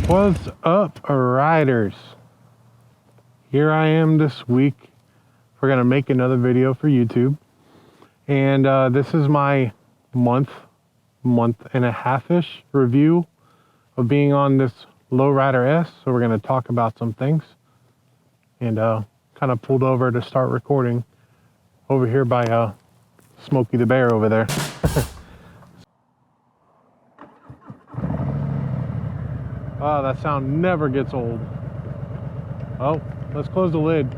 What's up, riders? Here I am this week. We're gonna make another video for YouTube, and this is my month and a half-ish review of being on this Lowrider S. So we're gonna talk about some things, and kind of pulled over to start recording over here by Smokey the Bear over there. Oh, that sound never gets old. Oh, let's close the lid.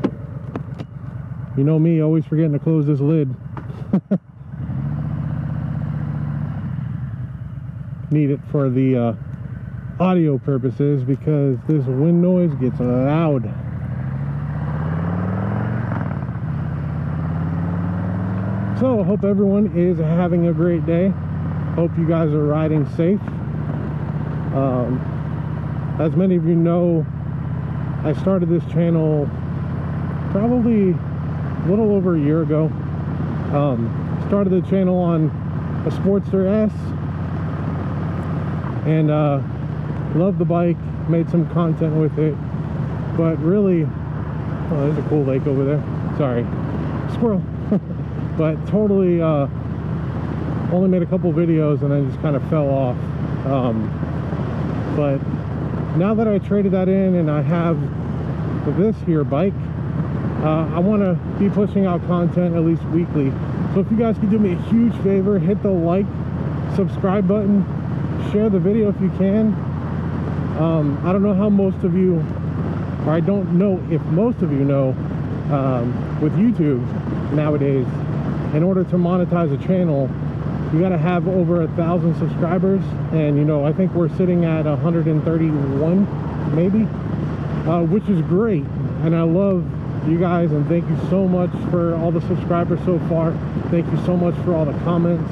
You know me, always forgetting to close this lid. Need it for the audio purposes because this wind noise gets loud. So, hope everyone is having a great day. Hope you guys are riding safe. As many of you know, I started this channel probably a little over a year ago. Started the channel on a Sportster S, and loved the bike, made some content with it, but really, oh, there's a cool lake over there. Sorry, squirrel. But totally only made a couple videos and then just kind of fell off. But now that I traded that in and I have this here bike, I want to be pushing out content at least weekly. So if you guys could do me a huge favor, hit the like, subscribe button, share the video if you can. I don't know how most of you, or I don't know if most of you know, with YouTube nowadays, in order to monetize a channel, you got to have over 1,000 subscribers, and you know, I think we're sitting at 131 maybe, which is great, and I love you guys, and thank you so much for all the subscribers so far. Thank you so much for all the comments.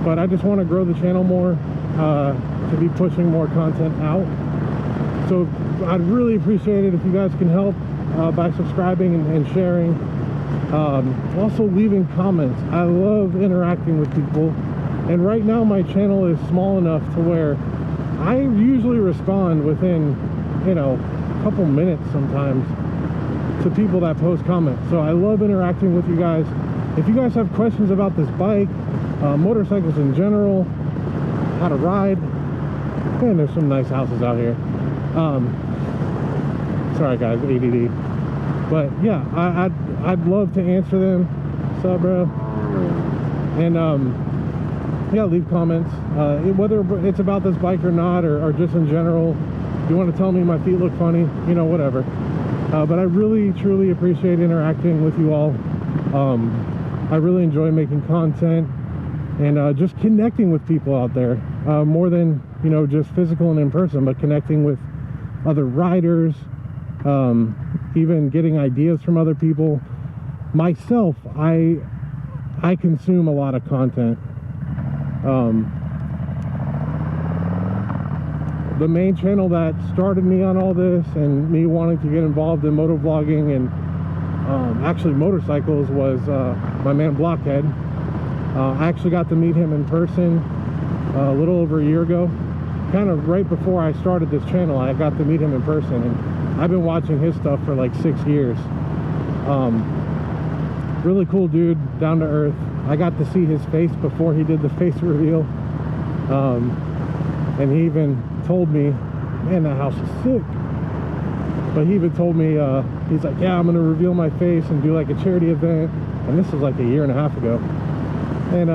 But I just want to grow the channel more, to be pushing more content out. So I'd really appreciate it if you guys can help by subscribing and sharing. Also leaving comments. I love interacting with people, and right now my channel is small enough to where I usually respond within, you know, a couple minutes sometimes to people that post comments. So I love interacting with you guys. If you guys have questions about this bike, motorcycles in general, how to ride, and there's some nice houses out here. Sorry guys, ADD. But yeah, I'd love to answer them. What's up, bro? And yeah, leave comments, whether it's about this bike or not, or just in general. If you want to tell me my feet look funny, you know, whatever. But I really truly appreciate interacting with you all. I really enjoy making content and just connecting with people out there, more than, you know, just physical and in person, but connecting with other riders, even getting ideas from other people. Myself, I consume a lot of content. The main channel that started me on all this and me wanting to get involved in motovlogging and actually motorcycles was my man Blockhead. I actually got to meet him in person a little over a year ago. Kind of right before I started this channel, I got to meet him in person, and I've been watching his stuff for like 6 years. Really cool dude, down to earth. I got to see his face before he did the face reveal, and he even told me, man, that house is sick. But he even told me, he's like, yeah, I'm gonna reveal my face and do like a charity event, and this was like a year and a half ago. And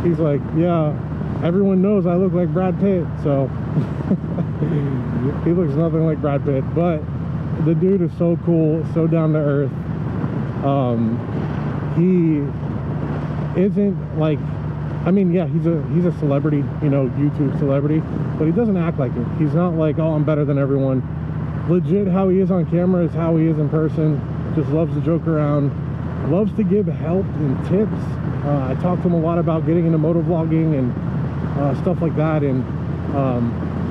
he's like, yeah, everyone knows I look like Brad Pitt, so he looks nothing like Brad Pitt, but the dude is so cool, so down to earth. He isn't like, I mean, yeah, he's a celebrity, you know, YouTube celebrity, but he doesn't act like it. He's not like, oh, I'm better than everyone. Legit, how he is on camera is how he is in person. Just loves to joke around, loves to give help and tips. I talked to him a lot about getting into motovlogging and stuff like that, and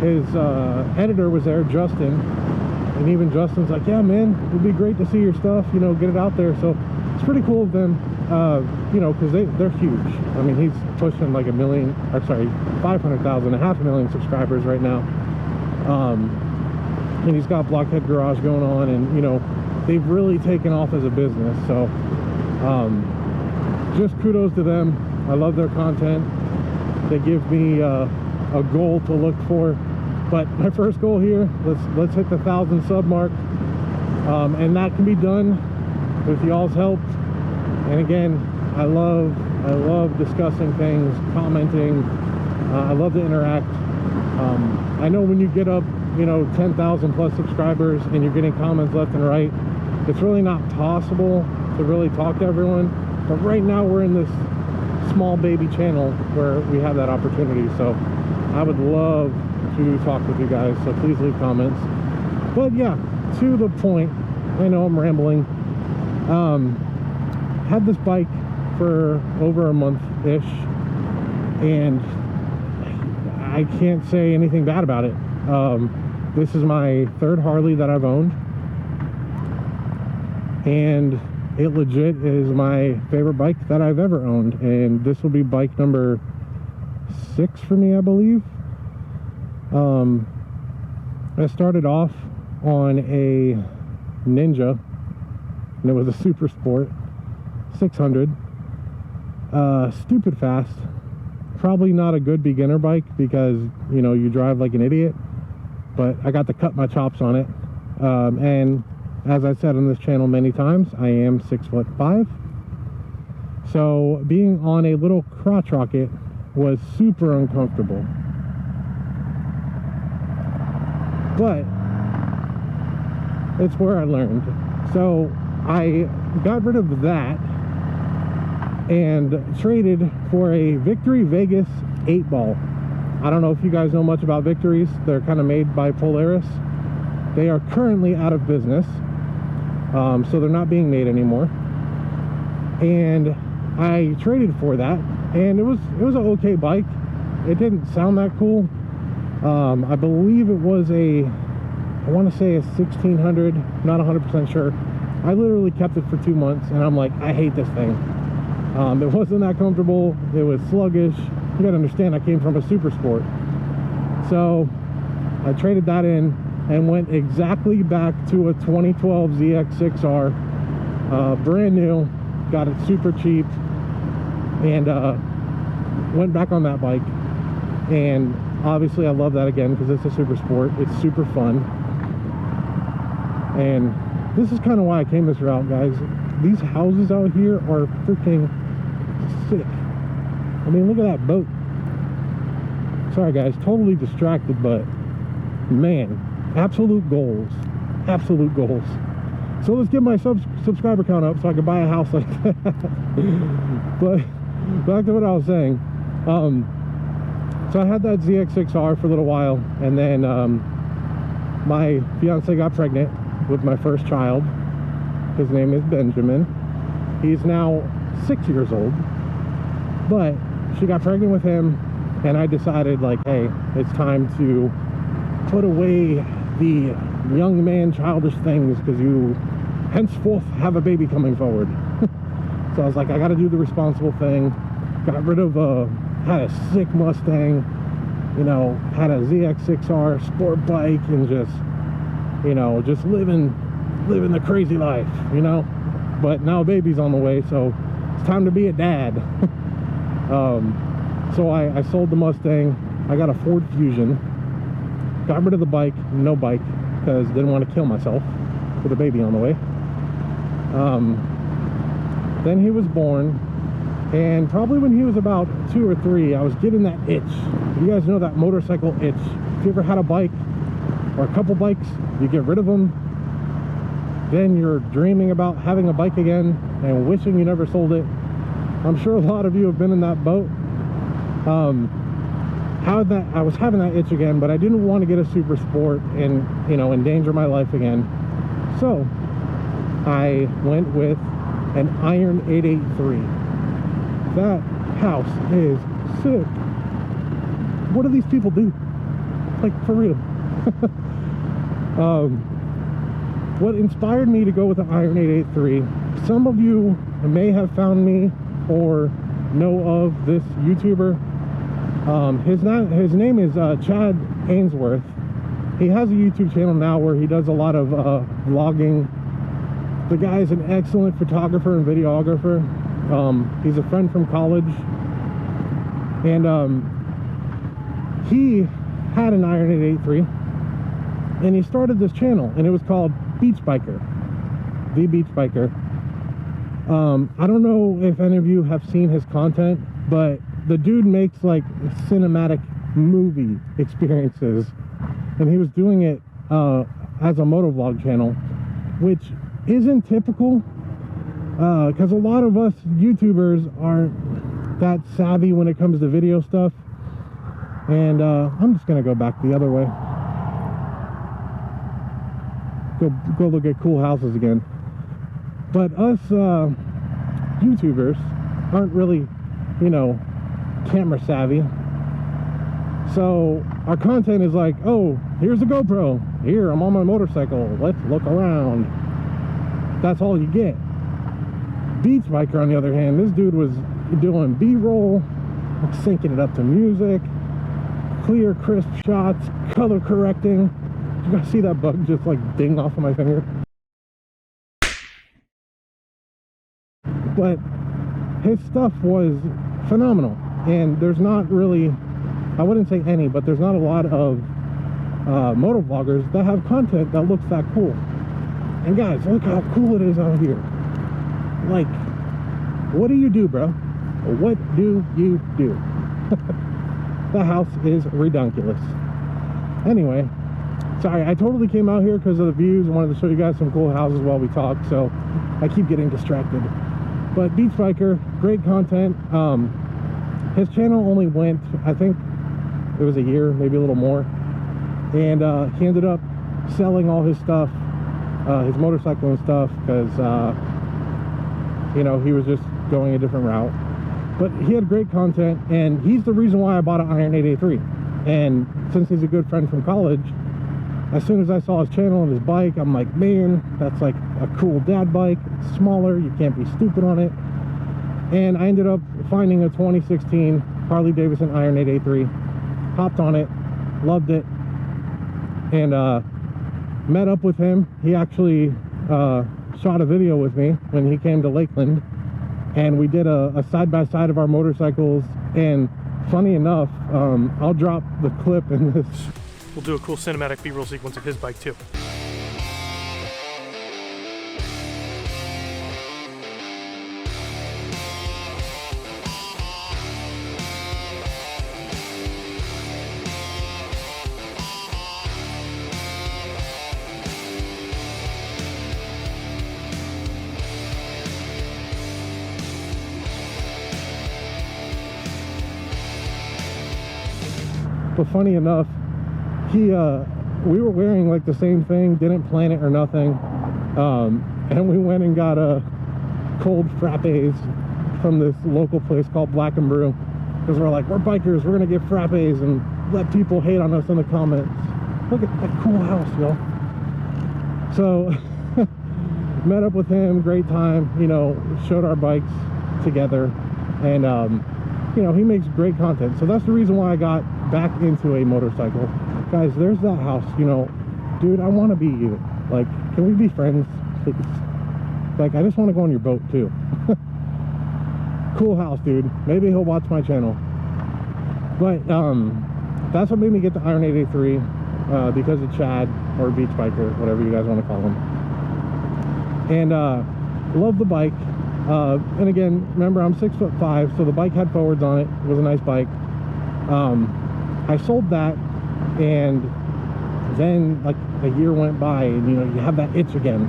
his editor was there, Justin, and even Justin's like, yeah man, it'd be great to see your stuff, you know, get it out there. So it's pretty cool of them. you know, because they're huge. I mean, he's pushing like 500,000, 500,000 subscribers right now. And he's got Blockhead Garage going on, and you know, they've really taken off as a business. So just kudos to them. I love their content. They give me a goal to look for, but my first goal here, let's hit the 1,000 sub mark, and that can be done with y'all's help. And again, I love discussing things, commenting. I love to interact. I know when you get up, you know, 10,000 plus subscribers and you're getting comments left and right, it's really not possible to really talk to everyone. But right now we're in this small baby channel where we have that opportunity. So I would love to talk with you guys, so please leave comments. But yeah, to the point, I know I'm rambling. Had this bike for over a month-ish, and I can't say anything bad about it. This is my third Harley that I've owned, and it legit is my favorite bike that I've ever owned, and this will be bike number 6 for me, I believe. I started off on a Ninja, and it was a Super Sport 600. Stupid fast. Probably not a good beginner bike because, you know, you drive like an idiot, but I got to cut my chops on it. And as I said on this channel many times, I am 6'5". So being on a little crotch rocket was super uncomfortable. But it's where I learned. So I got rid of that and traded for a Victory Vegas 8-ball. I don't know if you guys know much about Victories. They're kind of made by Polaris. They are currently out of business, so they're not being made anymore. And I traded for that, and it was an okay bike. It didn't sound that cool. I believe it was I want to say a 1600, not 100% sure. I literally kept it for 2 months, and I'm like, I hate this thing. It wasn't that comfortable. It was sluggish. You gotta understand, I came from a Super Sport. So I traded that in and went exactly back to a 2012 ZX6R, brand new. Got it super cheap, and went back on that bike. And obviously I love that again because it's a Super Sport. It's super fun, and this is kind of why I came this route, guys. These houses out here are freaking sick. I mean, look at that boat. Sorry guys, totally distracted, but man, absolute goals. Absolute goals. So let's get my subscriber count up so I can buy a house like that. But back to what I was saying. So I had that ZX6R for a little while, and then my fiance got pregnant with my first child. His name is Benjamin. He's now 6 years old, but she got pregnant with him, and I decided, like, hey, it's time to put away the young man childish things because you henceforth have a baby coming forward. So I was like, I gotta do the responsible thing. Got rid of had a sick Mustang, you know, had a ZX6R sport bike, and just, you know, just living the crazy life, you know. But now a baby's on the way, so it's time to be a dad. So I sold the Mustang. I got a Ford Fusion. Got rid of the bike, no bike, because didn't want to kill myself with a baby on the way. Then he was born, and probably when he was about 2 or 3, I was getting that itch. You guys know that motorcycle itch. If you ever had a bike or a couple bikes, you get rid of them, then you're dreaming about having a bike again and wishing you never sold it. I'm sure a lot of you have been in that boat. I was having that itch again, but I didn't want to get a Super Sport and, you know, endanger my life again. So I went with an Iron 883. That house is sick. What do these people do? Like, for real. What inspired me to go with the Iron 883, some of you may have found me or know of this YouTuber, his name is Chad Ainsworth. He has a YouTube channel now where he does a lot of vlogging. The guy is an excellent photographer and videographer. He's a friend from college, and he had an Iron 883, and he started this channel, and it was called BeachBiker, the BeachBiker. I don't know if any of you have seen his content, but the dude makes like cinematic movie experiences, and he was doing it as a motovlog channel, which isn't typical, because a lot of us YouTubers aren't that savvy when it comes to video stuff. And I'm just gonna go back the other way, go look at cool houses again. But us YouTubers aren't really, you know, camera savvy. So our content is like, oh, here's a GoPro, here I'm on my motorcycle, let's look around. That's all you get. BeachBiker, on the other hand, this dude was doing B-roll, syncing it up to music, clear, crisp shots, color correcting. You guys see that bug just like ding off of my finger? But his stuff was phenomenal, and there's not really, I wouldn't say any, but there's not a lot of motovloggers that have content that looks that cool. And guys, look how cool it is out here. Like, what do you do, bro? What do you do? The house is redunculous. Anyway, sorry, I totally came out here because of the views. I wanted to show you guys some cool houses while we talk, so I keep getting distracted. But BeachBiker, great content. His channel only went, I think it was a year, maybe a little more, and he ended up selling all his stuff, his motorcycle and stuff, because you know, he was just going a different route. But he had great content, and he's the reason why I bought an Iron 883. And since he's a good friend from college, as soon as I saw his channel and his bike, I'm like, man, that's like a cool dad bike. It's smaller, you can't be stupid on it. And I ended up finding a 2016 Harley Davidson Iron 883, hopped on it, loved it, and met up with him. He actually shot a video with me when he came to Lakeland, and we did a side-by-side of our motorcycles. And funny enough, I'll drop the clip in this. We'll do a cool cinematic B-roll sequence of his bike too. But funny enough, we were wearing like the same thing, didn't plan it or nothing, and we went and got a cold frappes from this local place called Black and Brew, because we're like, we're bikers, we're gonna get frappes and let people hate on us in the comments. Look at that cool house, yo. So met up with him, great time, you know, showed our bikes together, and you know, he makes great content. So that's the reason why I got back into a motorcycle. Guys, there's that house, you know, dude, I want to be you. Like, can we be friends, please? Like, I just want to go on your boat too. Cool house, dude. Maybe he'll watch my channel. But that's what made me get the Iron 883, because of Chad, or BeachBiker, whatever you guys want to call him. And love the bike. And again, remember, I'm 6'5", so the bike had forwards on it. It was a nice bike. I sold that, and then like a year went by, and you know, you have that itch again.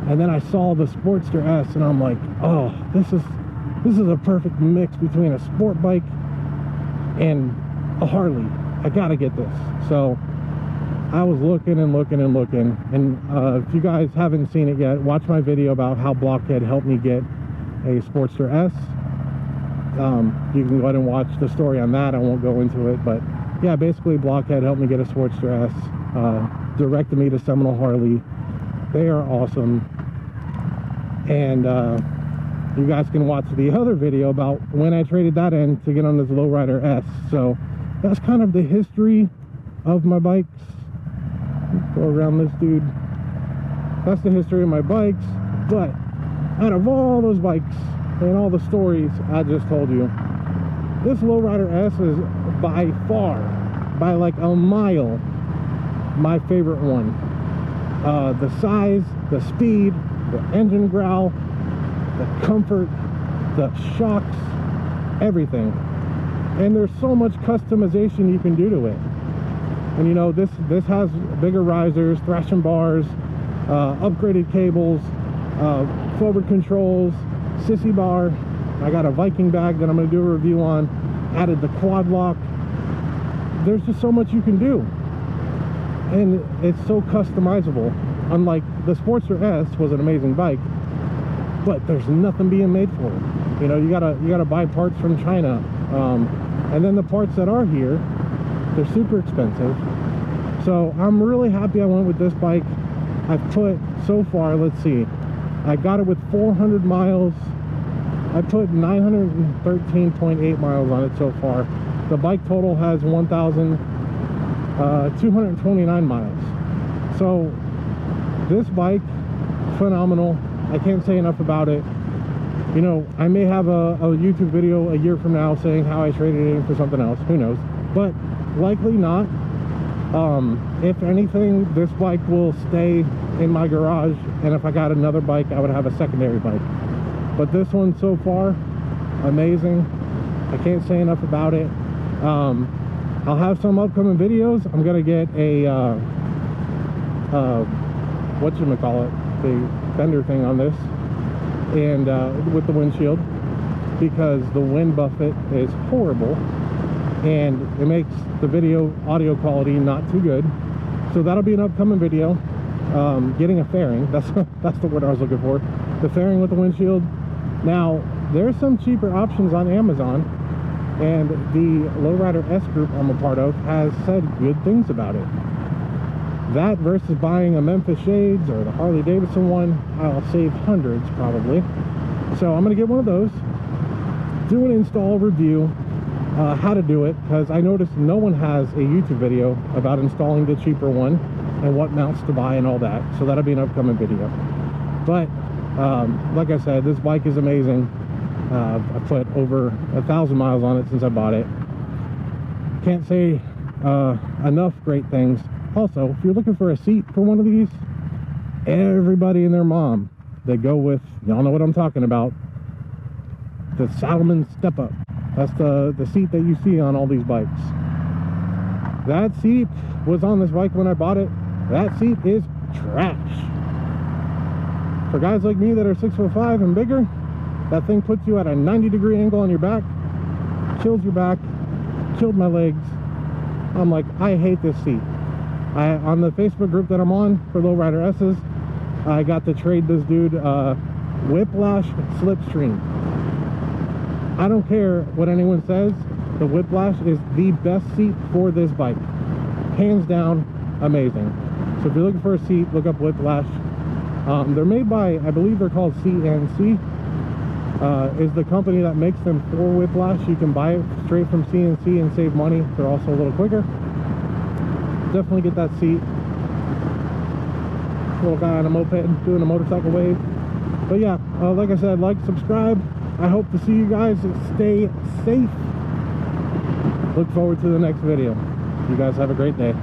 And then I saw the Sportster S, and I'm like, oh, this is a perfect mix between a sport bike and a Harley. I gotta get this. So I was looking and looking and looking, and if you guys haven't seen it yet, watch my video about how Blockhead helped me get a Sportster S. You can go ahead and watch the story on that. I won't go into it, but yeah, basically Blockhead helped me get a Sportster S, directed me to Seminole Harley. They are awesome. And you guys can watch the other video about when I traded that in to get on this Lowrider S. So that's kind of the history of my bikes. Let's go around this dude. That's the history of my bikes. But out of all those bikes and all the stories I just told you, this Lowrider S is by far, by like a mile, my favorite one. The size, the speed, the engine growl, the comfort, the shocks, everything. And there's so much customization you can do to it. And you know, this has bigger risers, thrashing bars, upgraded cables, forward controls, sissy bar. I got a Viking bag that I'm going to do a review on. Added the quad lock. There's just so much you can do, and it's so customizable. Unlike the Sportster S was an amazing bike, but there's nothing being made for it. You know, you gotta buy parts from China, and then the parts that are here, they're super expensive. So I'm really happy I went with this bike. I've put so far, let's see, I got it with 400 miles. I put 913.8 miles on it so far. The bike total has 1,229 miles. So this bike, phenomenal. I can't say enough about it. You know, I may have a YouTube video a year from now saying how I traded it in for something else. Who knows? But likely not. If anything, this bike will stay in my garage, and if I got another bike, I would have a secondary bike. But this one so far, amazing. I can't say enough about it. I'll have some upcoming videos. I'm gonna get a whatchamacallit, the fender thing on this, and with the windshield, because the wind buffet is horrible and it makes the video audio quality not too good. So that'll be an upcoming video. Getting a fairing, that's the word I was looking for. The fairing with the windshield. Now, there's some cheaper options on Amazon, and the Lowrider S group I'm a part of has said good things about it. That versus buying a Memphis Shades or the Harley Davidson one, I'll save hundreds probably. So I'm gonna get one of those, do an install review, how to do it, because I noticed no one has a YouTube video about installing the cheaper one and what mounts to buy and all that. So that'll be an upcoming video. But like I said, this bike is amazing. I put over 1,000 miles on it since I bought it. Can't say enough great things. Also, if you're looking for a seat for one of these, everybody and their mom, they go with, y'all know what I'm talking about, the Salomon Step Up. That's the seat that you see on all these bikes. That seat was on this bike when I bought it. That seat is trash. For guys like me that are 6'5" and bigger, that thing puts you at a 90-degree angle on your back, chills your back, chilled my legs. I'm like, I hate this seat. On the Facebook group that I'm on for Lowrider S's, I got to trade this dude Whiplash Slipstream. I don't care what anyone says, the Whiplash is the best seat for this bike. Hands down, amazing. So if you're looking for a seat, look up Whiplash. They're made by, I believe they're called CNC, is the company that makes them for Whiplash. You can buy it straight from CNC and save money. They're also a little quicker. Definitely get that seat. Little guy on a moped doing a motorcycle wave. But yeah, like I said, like, subscribe. I hope to see you guys. Stay safe. Look forward to the next video. You guys have a great day.